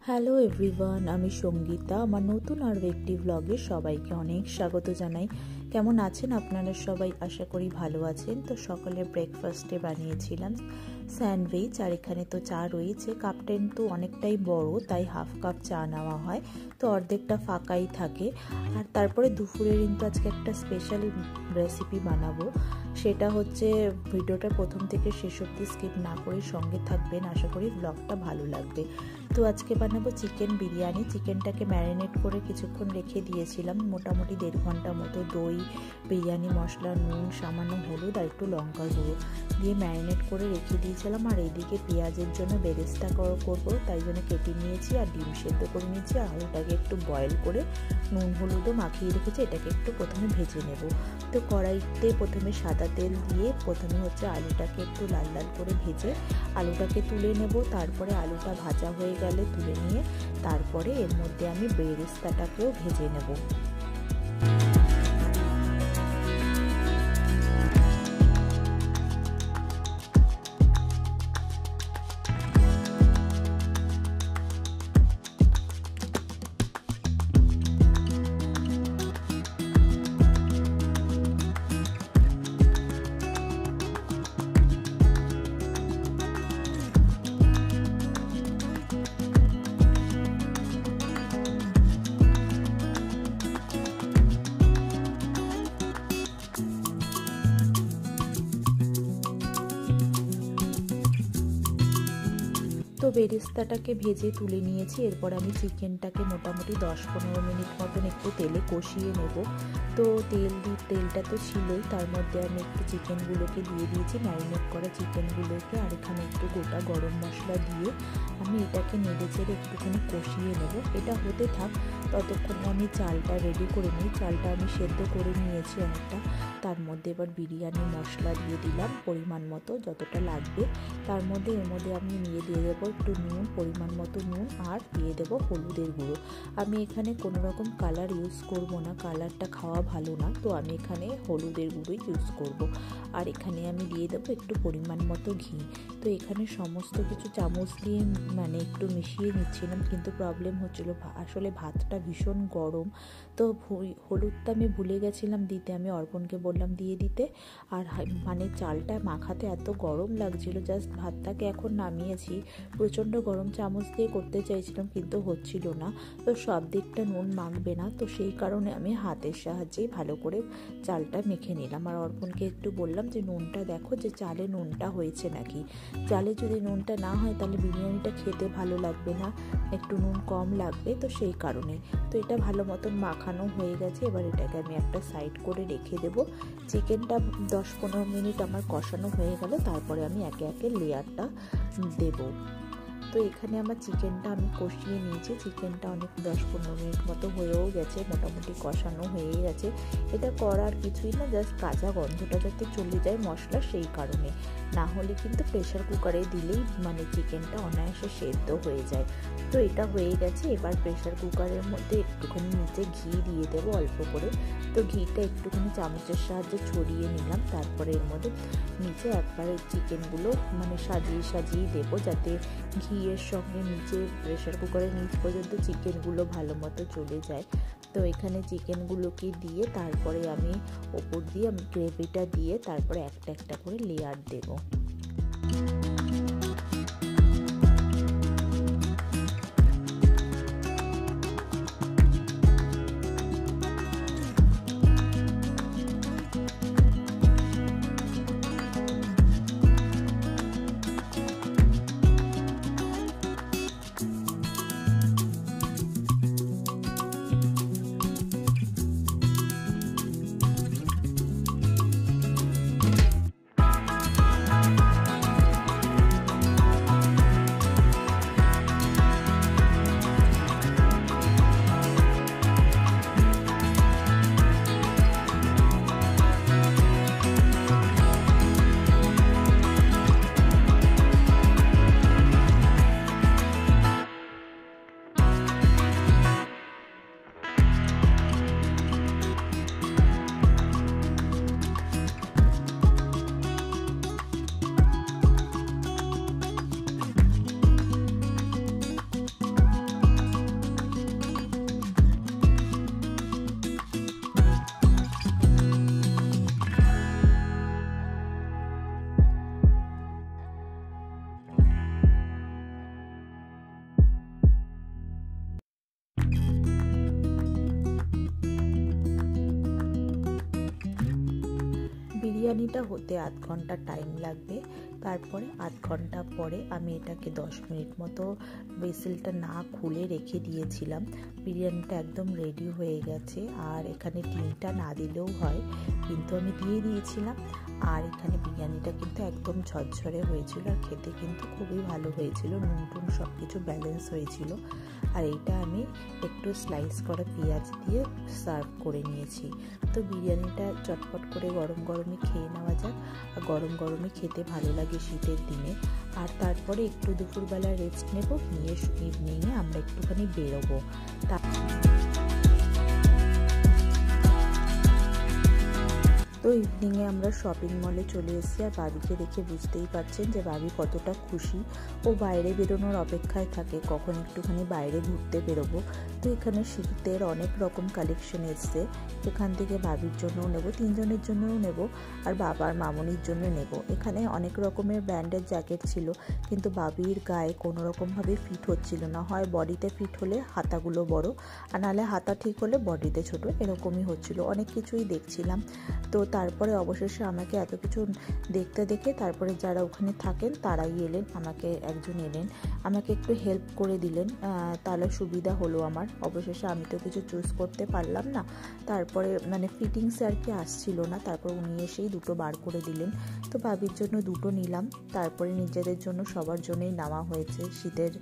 Hello everyone, আমি সঙ্গীতা। আমার নতুন আরও একটি ব্লগে সবাইকে অনেক স্বাগত জানাই। কেমন আছেন আপনারা সবাই? আশা করি ভালো আছেন। তো সকালে ব্রেকফাস্টে বানিয়েছিলাম স্যান্ডউইচ, আর এখানে তো চা রয়েছে। কাপটা কিন্তু অনেকটাই বড়, তাই হাফ কাপ চা নেওয়া হয়, তো অর্ধেকটা ফাঁকাই থাকে। আর তারপরে দুপুরে কিন্তু আজকে একটা স্পেশাল রেসিপি বানাবো। সেটা হচ্ছে, ভিডিওটা প্রথম থেকে শেষ অবধি স্কিপ না করে সঙ্গে থাকবেন, আশা করি ব্লগটা ভালো লাগবে। তো আজকে বানাবো চিকেন বিরিয়ানি। চিকেনটাকে ম্যারিনেট করে কিছুক্ষণ রেখে দিয়েছিলাম, মোটামুটি 1.5 ঘন্টা মতো। দই, বিরিয়ানি মশলা, নুন, সামান্য হলুদ আর একটু লঙ্কা গুঁড়ো দিয়ে ম্যারিনেট করে রেখে দিয়েছিলাম। আর এইদিকে পেঁয়াজের জন্য বেরেস্তা করবো, তাই জন্য কেটে নিয়েছি আর ডিম সেদ্ধ করে নিয়েছি। আর আলুটাকে একটু বয়েল করে নুন হলুদও মাখিয়ে রেখেছি, এটাকে একটু প্রথমে ভেজে নেব। তো কড়াইতে প্রথমে সাদা তেল দিয়ে প্রথমে হচ্ছে আলুটাকে একটু লাল লাল করে ভেজে আলুটাকে তুলে নেব। তারপরে আলুটা ভাজা হয়ে গেলে তুলে নিয়ে তারপরে এর মধ্যে আমি বেরেস্তাটাকেও ভেজে নেব। তো বেরেস্তাটাকে ভেজে তুলে নিয়েছি। এরপর আমি চিকেনটাকে মোটামুটি 10-15 মিনিট মতন একটু তেলে কষিয়ে নেব। তো তেলটা তো ছিলই, তার মধ্যে আমি একটু চিকেনগুলোকে দিয়ে দিয়েছি, ম্যারিনেট করা চিকেনগুলোকে। আর এখানে একটু গোটা গরম মশলা দিয়ে আমি এটাকে নেড়ে চেড়ে একটুখানি কষিয়ে নেব। এটা হতে থাক, ততক্ষণে আমি চালটা রেডি করে নিই। চালটা আমি সেদ্ধ করে নিয়েছি অনেকটা। তার মধ্যে এবার বিরিয়ানি মশলা দিয়ে দিলাম পরিমাণ মতো, যতটা লাগবে। তার মধ্যে এর মধ্যে আমি দিয়ে দেবো একটু নুন, পরিমাণ মতো নুন, আর দিয়ে দেবো হলুদের গুঁড়ো। আমি এখানে কোনো রকম কালার ইউজ করব না, কালারটা খাওয়া ভালো না, তো আমি এখানে হলুদের গুঁড়োই ইউজ করব। আর এখানে আমি দিয়ে দেবো একটু পরিমাণ মতো ঘি। তো এখানে সমস্ত কিছু চামচ দিয়ে একটু মিশিয়ে নিচ্ছিলাম, কিন্তু প্রবলেম হচ্ছিল, আসলে ভাতটা ভীষণ গরম। তো হলুদটা আমি ভুলে গেছিলাম দিতে, আমি অর্পণকে বললাম দিয়ে দিতে। আর চালটা মাখাতে এত গরম লাগছিল, জাস্ট ভাতটাকে এখন নামিয়েছি, প্রচণ্ড গরম। চামচ দিয়ে করতে চাইছিলাম কিন্তু হচ্ছিল না। তো সব দিকটা নুন মাখবে না, তো সেই কারণে আমি হাতের সাহায্যেই ভালো করে চালটা মেখে নিলাম। আর অর্পণকে একটু বললাম যে নুনটা দেখো, যে চালে নুনটা হয়েছে নাকি। চালে যদি নুনটা না হয় তাহলে বিরিয়ানিটা খেতে ভালো লাগবে না, একটু নুন কম লাগবে, তো সেই কারণে। তো এটা ভালো মতন মাখানো হয়ে গেছে। এবার এটাকে আমি একটা সাইড করে রেখে দেবো। চিকেনটা 10-15 মিনিট আমার কষানো হয়ে গেল, তারপরে আমি একে একে লেয়ারটা দেবো। তো এখানে আমার চিকেনটা আমি কষিয়ে নিয়েছি। চিকেনটা অনেক 10-15 মিনিট মতো হয়েও গেছে, মোটামুটি কষানো হয়েই গেছে। এটা করার কিছুই না, জাস্ট কাঁচা গন্ধটা যাতে চলে যায় মশলা, সেই কারণে। না হলে কিন্তু প্রেশার কুকারে দিলেই চিকেনটা অনায়াসে সেদ্ধ হয়ে যায়। তো এটা হয়ে গেছে। এবার প্রেশার কুকারের মধ্যে একটুখানি নিচে ঘি দিয়ে দেবো অল্প করে। তো ঘিটা একটুখানি চামচের সাহায্যে ছড়িয়ে নিলাম। তারপরে এর মধ্যে নিচে একবারে চিকেনগুলো সাজিয়ে দেবো, যাতে ঘিয়ের সঙ্গে নিচে প্রেশার কুকারের নিচ পর্যন্ত চিকেনগুলো ভালো মতো চলে যায়। তো এখানে চিকেনগুলোকে দিয়ে তারপরে আমি ওপর দিয়ে গ্রেভিটা দিয়ে তারপরে একটা একটা করে লেয়ার দেবো। বিরিয়ানিটা হতে আধ ঘন্টা টাইম লাগবে। তারপরে আধ ঘন্টা পরে আমি এটাকে 10 মিনিট মতো হুইসেলটা না খুলে রেখে দিয়েছিলাম। বিরিয়ানিটা একদম রেডি হয়ে গেছে। আর এখানে ডিমটা না দিলেও হয়, কিন্তু আমি দিয়ে দিয়েছিলাম। আর এখানে বিরিয়ানিটা কিন্তু একদম ঝরঝরে হয়েছিল আর খেতে কিন্তু খুবই ভালো হয়েছিল, নুন টুন সব কিছু ব্যালেন্স হয়েছিল। আর এইটা আমি একটু স্লাইস করা পেঁয়াজ দিয়ে সার্ভ করে নিয়েছি। তো বিরিয়ানিটা চটপট করে গরম গরমে খেয়ে নেওয়া যাক। আর গরম গরমে খেতে ভালো লাগে শীতের দিনে। আর তারপরে একটু দুপুরবেলা রেস্ট নেব, নিয়ে ইভিনিংয়ে আমরা একটুখানি বেরোবো। তো ইভিনিংয়ে আমরা শপিং মলে চলে এসেছি। আর বাবিকে দেখে বুঝতেই পারছেন যে বাবি কতটা খুশি। ও বাইরে বেরোনোর অপেক্ষায় থাকে কখন একটুখানি বাইরে ঘুরতে বেরোবো। তো এখানে শীতের অনেক রকম কালেকশন এসছে, এখান থেকে বাবির জন্যও নেব, 3 জনের জন্যও নেব, আর বাবার মামনির জন্য নেব। এখানে অনেক রকমের ব্র্যান্ডের জ্যাকেট ছিল, কিন্তু বাবির গায়ে কোনো রকমভাবে ফিট হচ্ছিল না। হয় বডিতে ফিট হলে হাতাগুলো বড়, আর নাহলে হাতা ঠিক হলে বডিতে ছোট, এরকমই হচ্ছিল। অনেক কিছুই দেখছিলাম। তো তারপরে অবশেষে আমাকে এত কিছু দেখতে দেখে তারপরে যারা ওখানে থাকেন তারাই এলেন, একজন এলেন, আমাকে একটু হেল্প করে দিলেন। তাহলে সুবিধা হলো আমার। অবশেষে আমি তো কিছু চুজ করতে পারলাম না। তারপরে মানে ফিটিংসে আর কি আসছিল না, তারপর উনি এসেই দুটো বার করে দিলেন। তো বাবির জন্য দুটো নিলাম, তারপরে নিজেদের জন্য সবার জন্যই নেওয়া হয়েছে। শীতের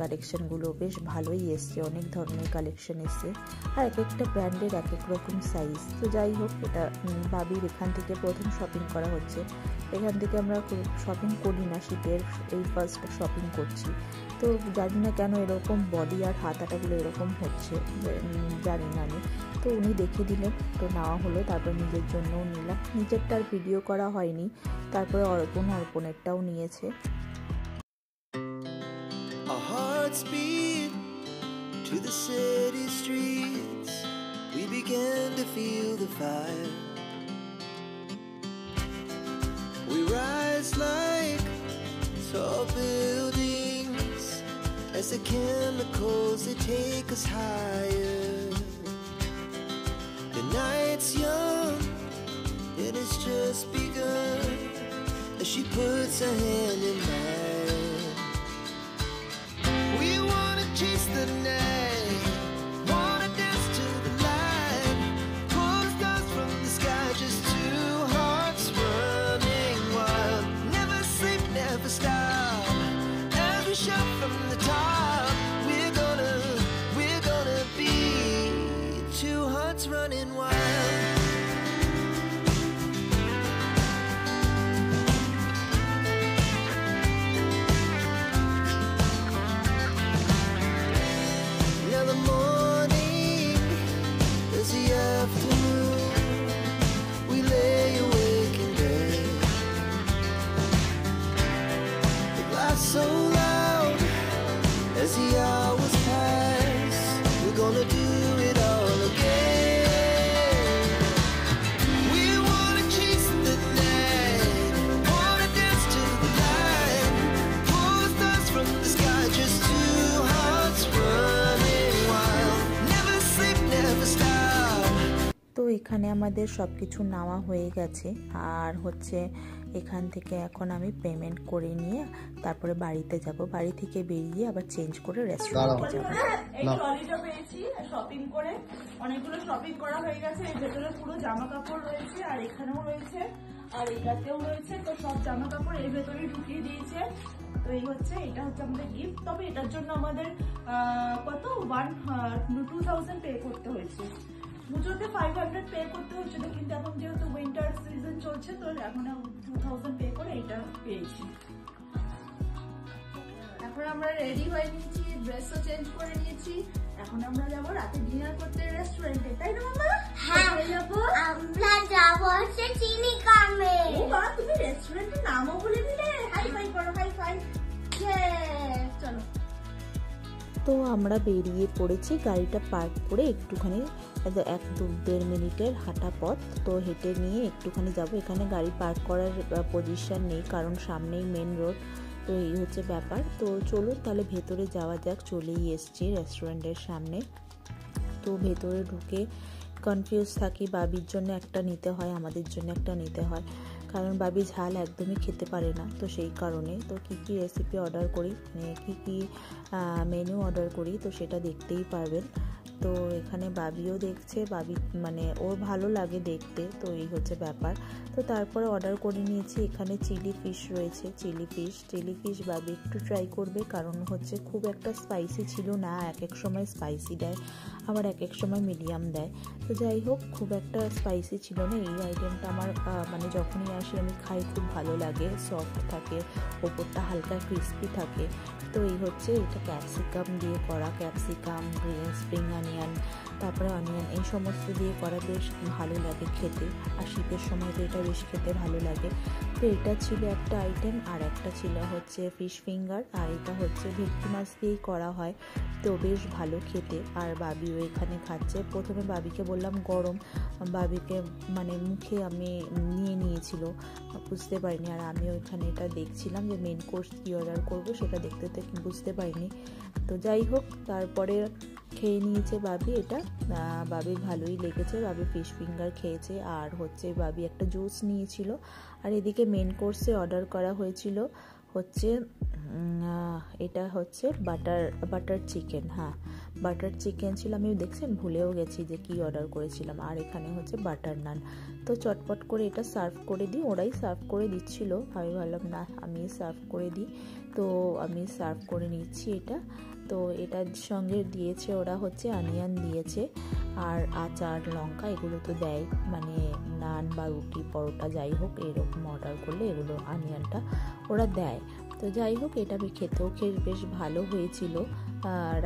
কালেকশনগুলো বেশ ভালোই এসছে, অনেক ধরনের কালেকশন এসছে, আর এক একটা ব্র্যান্ডের এক এক রকম সাইজ। তো যাই হোক, এটা বাবির এখান থেকে প্রথম শপিং করা হচ্ছে। এখান থেকে আমরা শপিং করি না, শীতের এই ফার্স্ট শপিং করছি। তো জানি না কেন এরকম বডি আর হাতাটাগুলো এরকম হচ্ছে, জানি না আমি। তো উনি দেখে দিলেন, তো নেওয়া হলো। তারপর নিজের জন্যও নিলাম, নিজেরটার ভিডিও করা হয়নি। তারপরে অর্পণেরটাও নিয়েছে। To the city streets, we began to feel the fire. We rise like tall buildings as the chemicals, they take us higher. The night's young and it's just begun as she puts her hand in mine. We wanna chase the night, wanna dance to the light, pull stars from the sky, just two hearts running wild. Never sleep, never stop, as we shout from the top. We're gonna be two hearts running wild. Now the morning is the afternoon, we lay awake in bed. The glass so loud as the hours pass, we're gonna do it all again. We wanna chase the night, wanna dance to the light, pull stars from the sky, just two hearts running wild. Never sleep, never stop. তো এখানে আমাদের সব কিছু নেওয়া হয়ে গেছে। আর হচ্ছে এখান থেকে এখন আমি পেমেন্ট করে নিয়ে তারপরে বাড়িতে যাব। বাড়ি থেকে বেরিয়ে আবার চেঞ্জ করে রেস্টুরেন্টে যাব। এই ট্রলিটা পেয়েছি শপিং করে, অনেকগুলো শপিং করা হয়ে গেছে। এর ভেতরে পুরো জামা কাপড় রয়েছে, আর এখানেও রয়েছে, আর এটাতেও রয়েছে। তো সব জামা কাপড় এর ভেতরে ঢুকিয়ে দিয়েছে। তো এই হচ্ছে, এটা হচ্ছে আমাদের গিফট। তবে এটার জন্য আমাদের কত 2000 পে করতে হয়েছে। পুজোতে 500 পে করতে হয়েছিল, কিন্তু এখন যেহেতু উইন্টার সিজন চলছে, তো এখন 2000 পে করে এটা পেয়েছি। এখন আমরা রেডি হয়ে নিয়েছি, ড্রেসও চেঞ্জ করে নিয়েছি। এখন আমরা যাবো রাতে ডিনার করতে রেস্টুরেন্টে, তাই না মামা? হ্যাঁ, আমরা যাবো হচ্ছে চিনিকামে। ও মা, তুমি রেস্টুরেন্টের নামও বলে দিলে। হাই ফাই করো, হাই ফাই। চলো। তো আমরা বেরিয়ে পড়েছি, গাড়িটা পার্ক করে একটুখানি 1-2 মিনিটের হাঁটা পথ। তো হেঁটে নিয়ে একটুখানি যাব। এখানে গাড়ি পার্ক করার পজিশন নেই, কারণ সামনেই মেন রোড। তো এই হচ্ছে ব্যাপার। তো চলুন তাহলে ভেতরে যাওয়া যাক। চলেই এসছি রেস্টুরেন্টের সামনে। তো ভেতরে ঢুকে কনফিউজ থাকি, বাবির জন্য একটা নিতে হয়, আমাদের জন্য একটা নিতে হয়, কারণ বাবি ঝাল একদমই খেতে পারে না। তো সেই কারণে তো কী কী রেসিপি অর্ডার করি, মানে কী কী মেনু অর্ডার করি, তো সেটা দেখতেই পারবেন। তো এখানে বাবিও দেখছে, বাবি মানে ওর ভালো লাগে দেখতে, তো এই হচ্ছে ব্যাপার। তো তারপরে অর্ডার করে নিয়েছি, এখানে চিলি ফিশ রয়েছে, চিলি ফিশ বাবি একটু ট্রাই করবে, কারণ হচ্ছে খুব একটা স্পাইসি ছিল না, এক এক সময় স্পাইসি দেয়, আবার এক এক সময় মিডিয়াম দেয়। তো যাই হোক, খুব একটা স্পাইসি ছিল না। এই আইটেমটা আমার মানে যখনই আসি আমি খাই, খুব ভালো লাগে, সফট থাকে, ওপরটা হালকা ক্রিস্পি থাকে। তো এই হচ্ছে, এটা ক্যাপসিকাম দিয়ে করা, ক্যাপসিকাম, স্প্রিং অনিয়ন, তারপরে অনিয়ন, এই সমস্ত দিয়ে করা, বেশ ভালো লাগে খেতে, আর শীতের সময় তো এটা বেশ খেতে ভালো লাগে। তো এটা ছিল একটা আইটেম, আর একটা ছিল হচ্ছে ফিশ ফিঙ্গার, আর এটা হচ্ছে ভেটকি মাছ দিয়েই করা হয়, তো বেশ ভালো খেতে। আর বাবিও এখানে খাচ্ছে। প্রথমে বাবিকে বললাম গরম, বাবিকে মানে মুখে আমি নিয়েছিল, বুঝতে পারিনি, আর আমিও এখানে এটা দেখছিলাম যে মেন কোর্স কী অর্ডার করবো, সেটা দেখতে বুঝতে পারিনি। তো যাই হোক, তারপরে খেয়ে নিয়েছে বাবি, এটা বাবির ভালোই লেগেছে, বাবি ফিশ ফিঙ্গার খেয়েছে, আর হচ্ছে বাবি একটা জুস নিয়েছিল। আর এদিকে মেন কোর্সে অর্ডার করা হয়েছিল হচ্ছে এটা হচ্ছে বাটার চিকেন, হ্যাঁ বাটার চিকেন ছিল, আমি দেখছেন ভুলেও গেছি যে কি অর্ডার করেছিলাম। আর এখানে হচ্ছে বাটার নান। তো চটপট করে এটা সার্ভ করে দিই, ওরাই সার্ভ করে দিচ্ছিল, আমি ভাবলাম না আমি সার্ভ করে দিই, তো আমি সার্ভ করে নিচ্ছি এটা। তো এটার সঙ্গে দিয়েছে ওরা হচ্ছে অনিয়ন দিয়েছে, আর আচার, লঙ্কা, এগুলো তো দেয়, মানে নান বা রুটি পরোটা যাই হোক এরকম অর্ডার করলে এগুলো অনিয়নটা ওরা দেয়। তো যাই হোক, এটা আমি খেতেও বেশ ভালো হয়েছিল।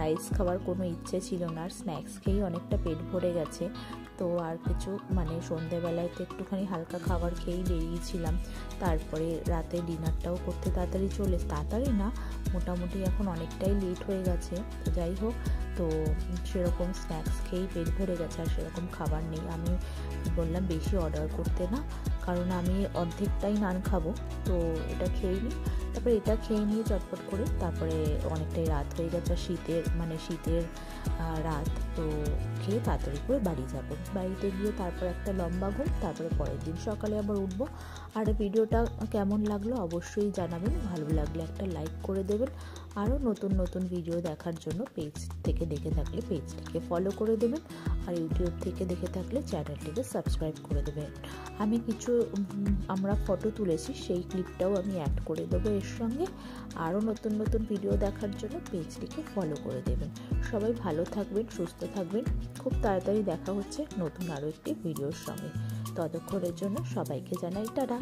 রাইস খাওয়ার কোনো ইচ্ছে ছিল না, আর স্ন্যাক্স খেয়েই অনেকটা পেট ভরে গেছে। তো আর কিছু মানে সন্ধেবেলায় তো একটুখানি হালকা খাবার খেয়েই বেরিয়েছিলাম, তারপরে রাতে ডিনারটাও করতে তাড়াতাড়ি না, মোটামুটি এখন অনেকটাই লেট হয়ে গেছে। তো যাই হোক, তো সেরকম স্ন্যাক্স খেয়েই পেট ভরে গেছে, আর সেরকম খাবার নেই। আমি বললাম বেশি অর্ডার করতে না, কারণ আমি অর্ধেকটাই নান খাবো, তো এটা খেয়ে নিই। তারপরে এটা খেয়ে নিয়ে চটপট করে তারপরে অনেকটাই রাত হয়ে গেছে, শীতের রাত, তো খেয়ে তাড়াতাড়ি করে বাড়ি যাব। বাড়িতে গিয়ে তারপর একটা লম্বা ঘুম, তারপরে পরের দিন সকালে আবার উঠবো। আর ভিডিওটা কেমন লাগলো অবশ্যই জানাবেন, ভালো লাগলে একটা লাইক করে দেবেন। আরও নতুন ভিডিও দেখার জন্য পেজ থেকে দেখে থাকলে পেজটিকে ফলো করে দেবেন, আর ইউটিউব থেকে দেখে থাকলে চ্যানেলটিকে সাবস্ক্রাইব করে দেবেন। আমি কিছু আমরা ফটো তুলেছি, সেই ক্লিপটাও আমি অ্যাড করে দেবো এর সঙ্গে। আরও নতুন ভিডিও দেখার জন্য পেজটিকে ফলো করে দেবেন। সবাই ভালো থাকবেন, সুস্থ থাকবেন, খুব তাড়াতাড়ি দেখা হচ্ছে নতুন আরও একটি ভিডিওর সঙ্গে। ততক্ষণের জন্য সবাইকে জানাই টাটা।